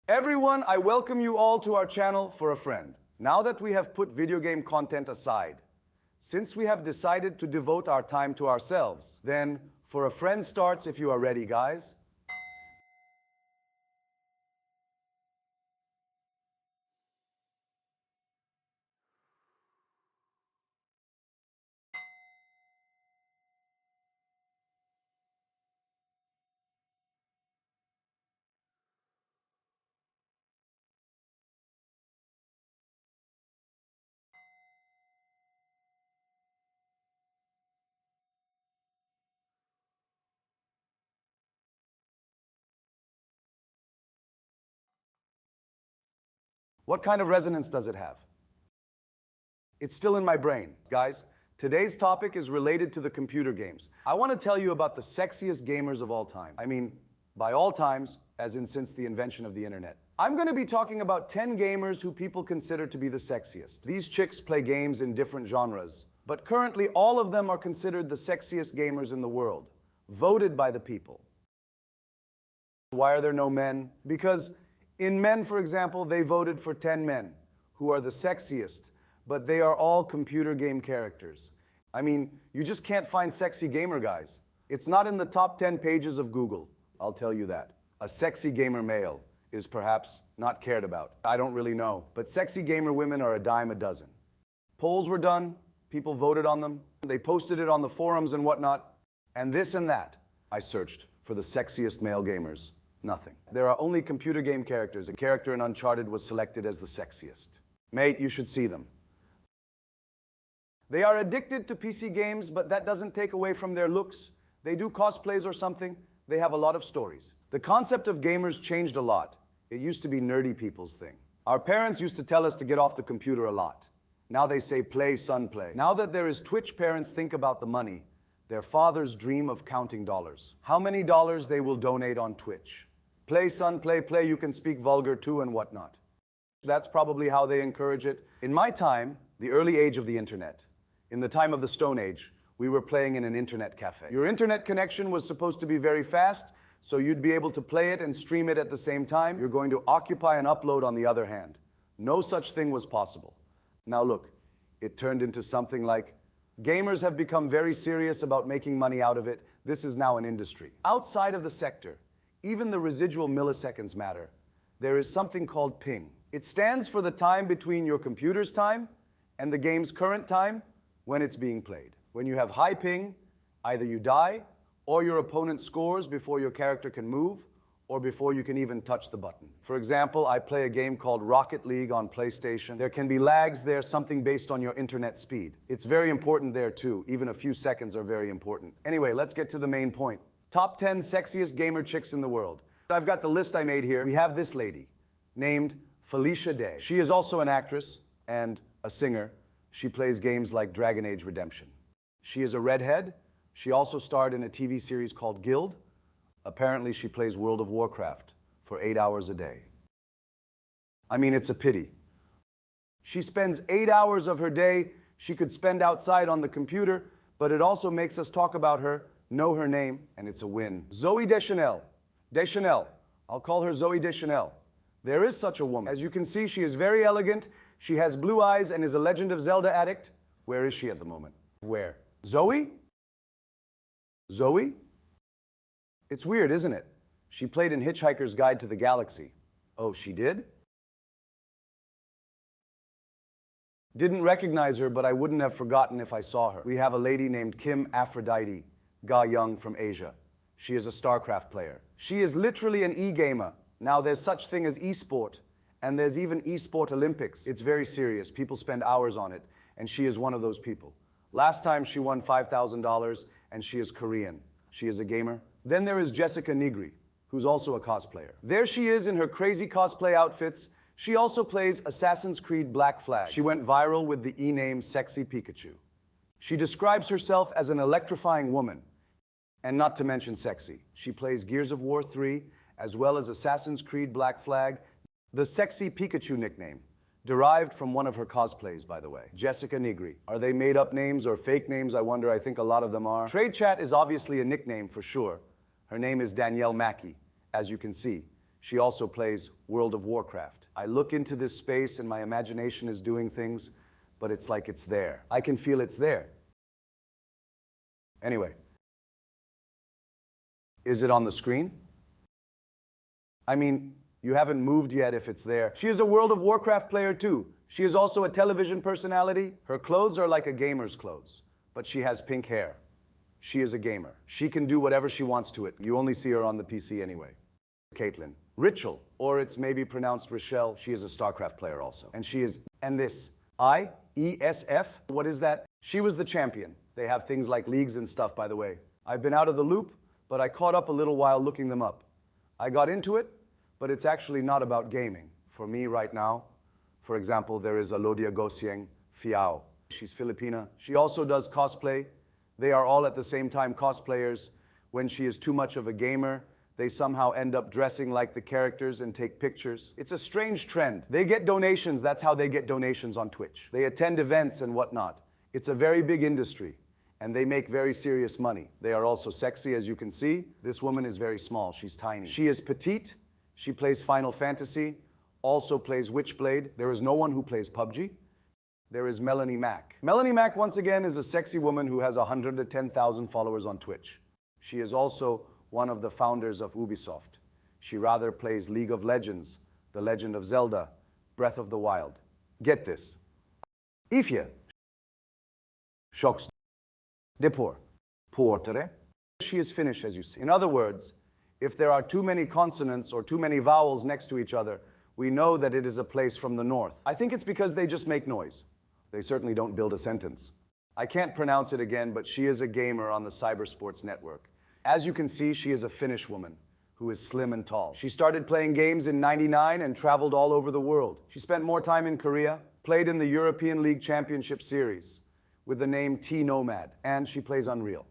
Everyone, I welcome you all to our channel For a Friend. Now that we have put video game content aside, since we have decided to devote our time to ourselves, then For a Friend starts if you are ready, guys. What kind of resonance does it have? It's still in my brain. Guys, today's topic is related to the computer games. I want to tell you about the sexiest gamers of all time. I mean, by all times, as in since the invention of the internet. I'm going to be talking about 10 gamers who people consider to be the sexiest. These chicks play games in different genres, but currently all of them are considered the sexiest gamers in the world, voted by the people. Why are there no men? Because in men, for example, they voted for 10 men who are the sexiest, but they are all computer game characters. I mean, you just can't find sexy gamer guys. It's not in the top 10 pages of Google, I'll tell you that. A sexy gamer male is perhaps not cared about. I don't really know, but sexy gamer women are a dime a dozen. Polls were done, people voted on them, they posted it on the forums and whatnot, and this and that. I searched for the sexiest male gamers. Nothing. There are only computer game characters. A character in Uncharted was selected as the sexiest. Mate, you should see them. They are addicted to PC games, but that doesn't take away from their looks. They do cosplays or something. They have a lot of stories. The concept of gamers changed a lot. It used to be nerdy people's thing. Our parents used to tell us to get off the computer a lot. Now they say, play, son, play. Now that there is Twitch, parents think about the money. Their fathers dream of counting dollars. How many dollars they will donate on Twitch. Play, son, play, play, you can speak vulgar too and whatnot. That's probably how they encourage it. In my time, the early age of the internet, in the time of the Stone Age, we were playing in an internet cafe. Your internet connection was supposed to be very fast, so you'd be able to play it and stream it at the same time. You're going to occupy and upload on the other hand. No such thing was possible. Now look, it turned into something like, gamers have become very serious about making money out of it. This is now an industry. Outside of the sector, even the residual milliseconds matter. There is something called ping. It stands for the time between your computer's time and the game's current time when it's being played. When you have high ping, either you die or your opponent scores before your character can move or before you can even touch the button. For example, I play a game called Rocket League on PlayStation. There can be lags there, something based on your internet speed. It's very important there too. Even a few seconds are very important. Anyway, let's get to the main point. Top 10 sexiest gamer chicks in the world. I've got the list I made here. We have this lady named Felicia Day. She is also an actress and a singer. She plays games like Dragon Age Redemption. She is a redhead. She also starred in a TV series called Guild. Apparently she plays World of Warcraft for 8 hours a day. I mean, it's a pity. She spends 8 hours of her day she could spend outside on the computer, but it also makes us talk about her, know her name, and it's a win. Zooey Deschanel. Deschanel. I'll call her Zooey Deschanel. There is such a woman. As you can see, she is very elegant. She has blue eyes and is a Legend of Zelda addict. Where is she at the moment? Where? Zoe? Zoe? It's weird, isn't it? She played in Hitchhiker's Guide to the Galaxy. Oh, she did? Didn't recognize her, but I wouldn't have forgotten if I saw her. We have a lady named Kim Aphrodite Ga Young from Asia. She is a StarCraft player. She is literally an e-gamer. Now there's such thing as e-sport, and there's even e-sport Olympics. It's very serious. People spend hours on it, and she is one of those people. Last time she won $5,000, and she is Korean. She is a gamer. Then there is Jessica Nigri, who's also a cosplayer. There she is in her crazy cosplay outfits. She also plays Assassin's Creed Black Flag. She went viral with the e-name Sexy Pikachu. She describes herself as an electrifying woman, and not to mention sexy. She plays Gears of War 3, as well as Assassin's Creed Black Flag. The Sexy Pikachu nickname, derived from one of her cosplays, by the way. Jessica Nigri. Are they made up names or fake names? I wonder. I think a lot of them are. Trade Chat is obviously a nickname for sure. Her name is Danielle Mackey, as you can see. She also plays World of Warcraft. I look into this space and my imagination is doing things, but it's like it's there. I can feel it's there. Anyway, is it on the screen? I mean, you haven't moved yet if it's there. She is a World of Warcraft player too. She is also a television personality. Her clothes are like a gamer's clothes, but she has pink hair. She is a gamer. She can do whatever she wants to it. You only see her on the PC anyway. Caitlin. Rachel, or it's maybe pronounced Rochelle. She is a StarCraft player also. And she is, and this, IESF, what is that? She was the champion. They have things like leagues and stuff, by the way. I've been out of the loop, but I caught up a little while looking them up. I got into it, but it's actually not about gaming. For me right now, for example, there is Alodia Gosieng Fiao. She's Filipina. She also does cosplay. They are all at the same time cosplayers. When she is too much of a gamer, they somehow end up dressing like the characters and take pictures. It's a strange trend. They get donations. That's how they get donations on Twitch. They attend events and whatnot. It's a very big industry, and they make very serious money. They are also sexy, as you can see. This woman is very small. She's tiny. She is petite. She plays Final Fantasy, also plays Witchblade. There is no one who plays PUBG. There is Melanie Mack. Melanie Mack, once again, is a sexy woman who has 110,000 followers on Twitch. She is also one of the founders of Ubisoft. She rather plays League of Legends, The Legend of Zelda, Breath of the Wild. Get this. Ifje. Shoks. Depor. Portere. She is Finnish, as you see. In other words, if there are too many consonants or too many vowels next to each other, we know that it is a place from the north. I think it's because they just make noise. They certainly don't build a sentence. I can't pronounce it again, but she is a gamer on the Cybersports network. As you can see, she is a Finnish woman who is slim and tall. She started playing games in '99 and traveled all over the world. She spent more time in Korea, played in the European League Championship Series with the name T-Nomad, and she plays Unreal.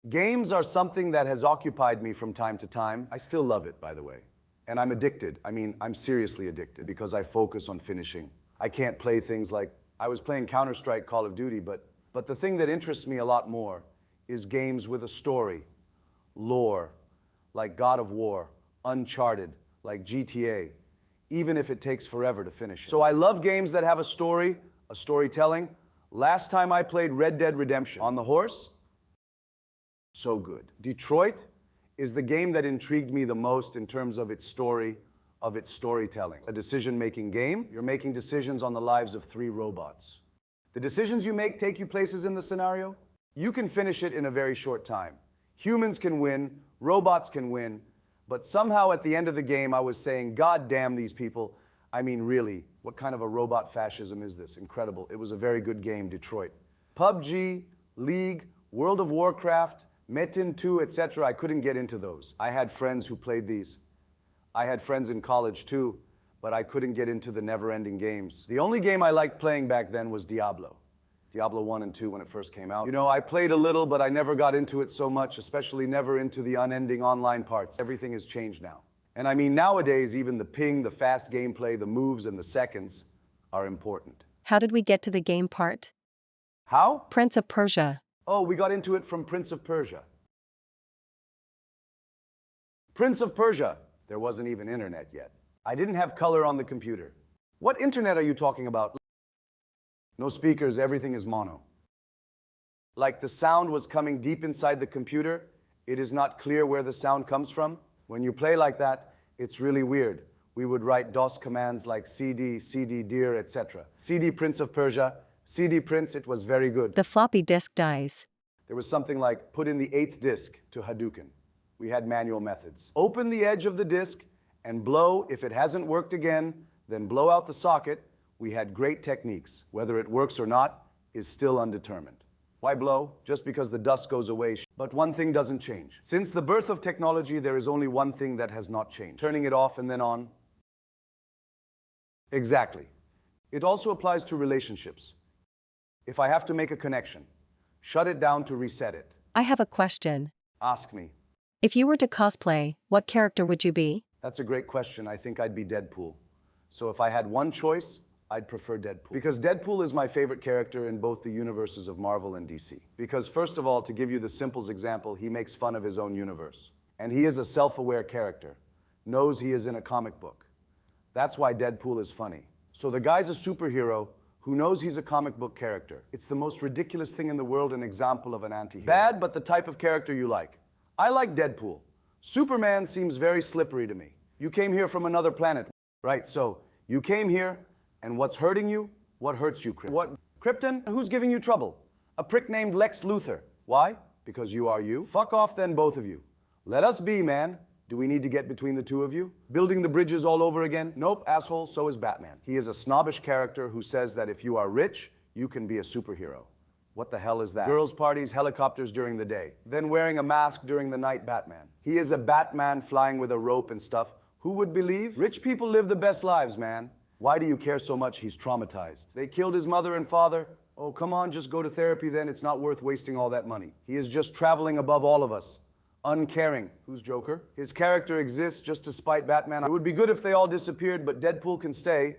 Games are something that has occupied me from time to time. I still love it, by the way. And I'm addicted. I mean, I'm seriously addicted because I focus on finishing. I can't play things like, I was playing Counter-Strike, Call of Duty, but the thing that interests me a lot more is games with a story, lore, like God of War, Uncharted, like GTA, even if it takes forever to finish it. So I love games that have a story, a storytelling. Last time I played Red Dead Redemption on the horse, so good. Detroit is the game that intrigued me the most in terms of its story, of its storytelling. A decision-making game, you're making decisions on the lives of 3 robots. The decisions you make take you places in the scenario. You can finish it in a very short time. Humans can win, robots can win, but somehow at the end of the game I was saying, God damn these people. I mean, really, what kind of a robot fascism is this? Incredible. It was a very good game, Detroit. PUBG, League, World of Warcraft, Metin 2, etc. I couldn't get into those. I had friends who played these. I had friends in college too, but I couldn't get into the never-ending games. The only game I liked playing back then was Diablo. Diablo 1 and 2 when it first came out. You know, I played a little, but I never got into it so much, especially never into the unending online parts. Everything has changed now. And I mean, nowadays, even the ping, the fast gameplay, the moves, and the seconds are important. How did we get to the game part? How? Prince of Persia. Oh, we got into it from Prince of Persia. Prince of Persia. There wasn't even internet yet. I didn't have color on the computer. What internet are you talking about? No speakers, everything is mono. Like the sound was coming deep inside the computer, it is not clear where the sound comes from. When you play like that, it's really weird. We would write DOS commands like CD, CD dir, etc. CD Prince of Persia, CD Prince, it was very good. The floppy disk dies. There was something like put in the 8th disk to Hadouken. We had manual methods. Open the edge of the disk and blow. If it hasn't worked again, then blow out the socket. We had great techniques. Whether it works or not is still undetermined. Why blow? Just because the dust goes away. But one thing doesn't change. Since the birth of technology, there is only one thing that has not changed. Turning it off and then on. Exactly. It also applies to relationships. If I have to make a connection, shut it down to reset it. I have a question. Ask me. If you were to cosplay, what character would you be? That's a great question. I think I'd be Deadpool. So if I had one choice, I'd prefer Deadpool. Because Deadpool is my favorite character in both the universes of Marvel and DC. Because first of all, to give you the simplest example, he makes fun of his own universe. And he is a self-aware character. knows he is in a comic book. That's why Deadpool is funny. So the guy's a superhero who knows he's a comic book character. It's the most ridiculous thing in the world, an example of an anti-hero. Bad, but the type of character you like. I like Deadpool. Superman seems very slippery to me. You came here from another planet, right? So you came here, and what's hurting you? What hurts you, Krypton? What? Krypton? Who's giving you trouble? A prick named Lex Luthor. Why? Because you are you? Fuck off then, both of you. Let us be, man. Do we need to get between the two of you? Building the bridges all over again? Nope, asshole, so is Batman. He is a snobbish character who says that if you are rich, you can be a superhero. What the hell is that? Girls' parties, helicopters during the day. Then wearing a mask during the night, Batman. He is a Batman flying with a rope and stuff. Who would believe? Rich people live the best lives, man. Why do you care so much? He's traumatized. They killed his mother and father. Oh, come on, just go to therapy then. It's not worth wasting all that money. He is just traveling above all of us. Uncaring. Who's Joker? His character exists just to spite Batman. It would be good if they all disappeared, but Deadpool can stay.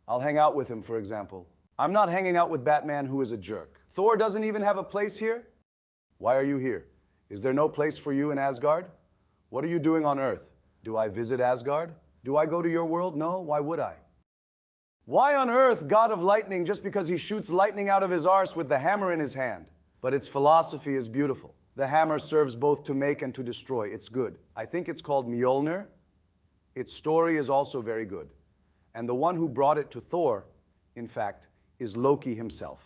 I'll hang out with him, for example. I'm not hanging out with Batman, who is a jerk. Thor doesn't even have a place here? Why are you here? Is there no place for you in Asgard? What are you doing on Earth? Do I visit Asgard? Do I go to your world? No, why would I? Why on earth God of Lightning just because he shoots lightning out of his arse with the hammer in his hand? But its philosophy is beautiful. The hammer serves both to make and to destroy. It's good. I think it's called Mjolnir. Its story is also very good. And the one who brought it to Thor, in fact, is Loki himself,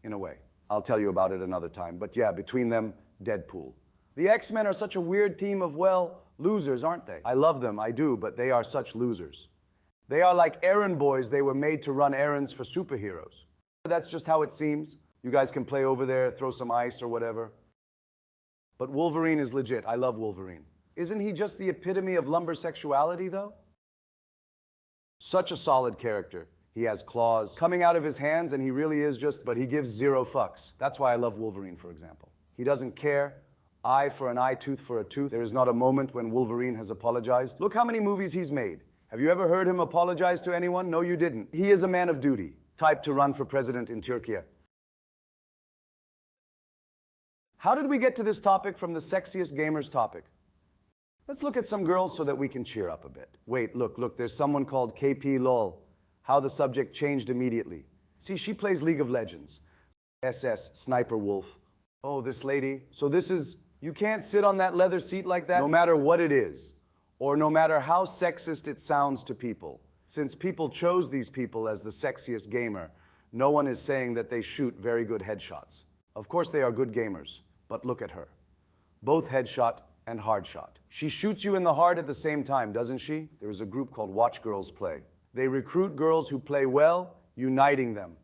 in a way. I'll tell you about it another time. But yeah, between them, Deadpool. The X-Men are such a weird team of, well, losers, aren't they? I love them, I do, but they are such losers. They are like errand boys. They were made to run errands for superheroes. That's just how it seems. You guys can play over there, throw some ice or whatever. But Wolverine is legit. I love Wolverine. Isn't he just the epitome of lumber sexuality, though? Such a solid character. He has claws coming out of his hands, and he really is just, but he gives zero fucks. That's why I love Wolverine, for example. He doesn't care. Eye for an eye, tooth for a tooth. There is not a moment when Wolverine has apologized. Look how many movies he's made. Have you ever heard him apologize to anyone? No, you didn't. He is a man of duty, type to run for president in Turkey. How did we get to this topic from the sexiest gamers topic? Let's look at some girls so that we can cheer up a bit. Wait, look, there's someone called KP LOL. How the subject changed immediately. See, she plays League of Legends. SS, Sniper Wolf. Oh, this lady. So this is, you can't sit on that leather seat like that, no matter what it is, or no matter how sexist it sounds to people. Since people chose these people as the sexiest gamer, no one is saying that they shoot very good headshots. Of course they are good gamers, but look at her. Both headshot and hard shot. She shoots you in the heart at the same time, doesn't she? There is a group called Watch Girls Play. They recruit girls who play well, uniting them.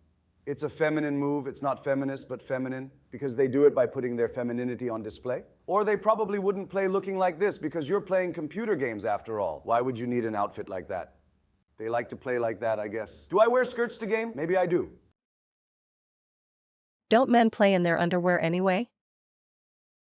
It's a feminine move. It's not feminist, but feminine, because they do it by putting their femininity on display. Or they probably wouldn't play looking like this, because you're playing computer games after all. Why would you need an outfit like that? They like to play like that, I guess. Do I wear skirts to game? Maybe I do. Don't men play in their underwear anyway?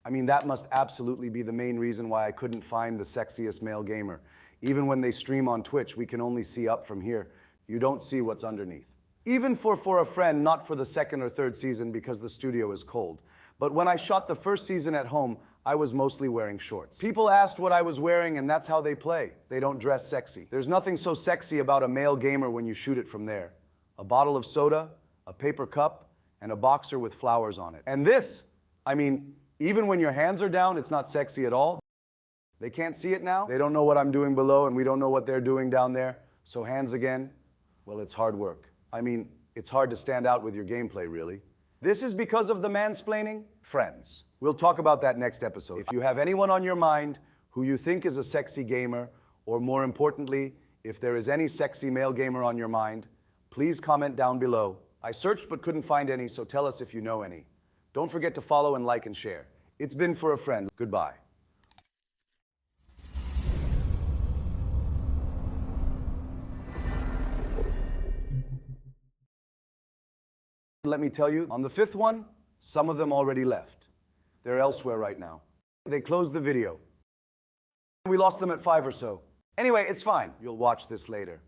I mean, that must absolutely be the main reason why I couldn't find the sexiest male gamer. Even when they stream on Twitch, we can only see up from here. You don't see what's underneath. Even for a friend, not for the second or third season because the studio is cold. But when I shot the first season at home, I was mostly wearing shorts. People asked what I was wearing, and that's how they play. They don't dress sexy. There's nothing so sexy about a male gamer when you shoot it from there. A bottle of soda, a paper cup, and a boxer with flowers on it. And this, I mean, even when your hands are down, it's not sexy at all. They can't see it now. They don't know what I'm doing below, and we don't know what they're doing down there. So hands again, well, it's hard work. I mean, it's hard to stand out with your gameplay, really. This is because of the mansplaining? Friends. We'll talk about that next episode. If you have anyone on your mind who you think is a sexy gamer, or more importantly, if there is any sexy male gamer on your mind, please comment down below. I searched but couldn't find any, so tell us if you know any. Don't forget to follow and like and share. It's been For a Friend. Goodbye. Let me tell you, on the fifth one, some of them already left. They're elsewhere right now. They closed the video. We lost them at 5 or so. Anyway, it's fine. You'll watch this later.